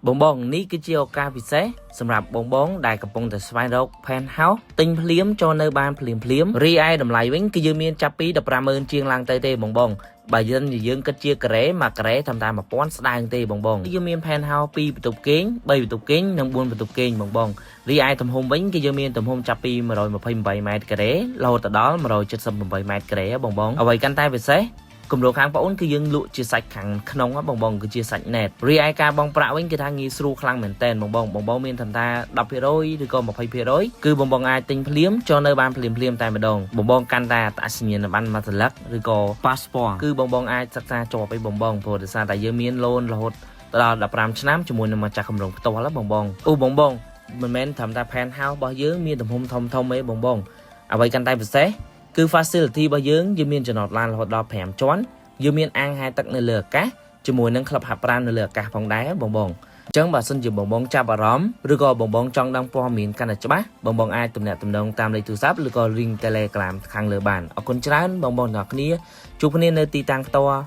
បងបងនេះគឺជាឱកាសពិសេសសម្រាប់បងបងដែលកំពុងតែស្វែងរក penthouse ទិញភ្លាមចូលនៅបានភ្លាមរីឯតម្លៃវិញគឺយើងមានចាប់ពី 150000 ជាងឡើងទៅទេបងបងបើយើងគិតជាការ៉េមួយការ៉េត្រឹមតែ 1000 ស្ដើងទេបងបងយើងមាន penthouse 2បន្ទប់គេង3បន្ទប់គេងនិង4បន្ទប់គេងបងបងរីឯទំហំវិញគឺយើងមានទំហំចាប់ពី 128 ម៉ែត្រការ៉េរហូតដល់ 178 ម៉ែត្រការ៉េបងបងអ្វីកាន់តែពិសេសគម្រោងខាងបងអូនគឺយើងលក់ជាសាច់ខាងក្នុងបងបងគឺជាសាច់ណែតរីឯការបងប្រាក់វិញគឺថាងាយស្រួលខ្លាំងមែនតើបងបងមានថា 10% ឬក៏ 20% គឺបងបងអាចទិញភ្លាមចូលនៅបានភ្លាមតែម្ដងបងបងកាន់តែអត្តសញ្ញាណប័ណ្ណមួយសន្លឹកឬក៏ passport គឺបងបងអាចសិក្សាជាប់ឲ្យបងបងព្រោះដោយសារតែយើងមាន loan រហូតដល់ 15 ឆ្នាំជាមួយនឹងម្ចាស់គម្រោងផ្ទាល់បងបងបងបងមិនមែនត្រឹមតែ penthouse របស់យើងមានទំហំធំទេបងបងអ្វីកាន់តែពិសេសគឺ facility របស់យើងមានចំណតឡានរហូតដល់ 5 ជាន់យើងមានអាងហែលទឹកនៅលើអាកាសជាមួយនឹងក្លឹបហាត់ប្រាណនៅលើអាកាសផងដែរបងបងអញ្ចឹងបើសិនជាបងបងចាប់អារម្មណ៍ឬក៏បងបងចង់ដឹងព័ត៌មានកាន់តែច្បាស់បងបងអាចទំនាក់ទំនងតាមលេខទូរស័ព្ទឬក៏ link Telegram ខាងលើបានអរគុណច្រើនបងបងទាំងអស់គ្នាជួបគ្នានៅទីតាំងផ្ទាល់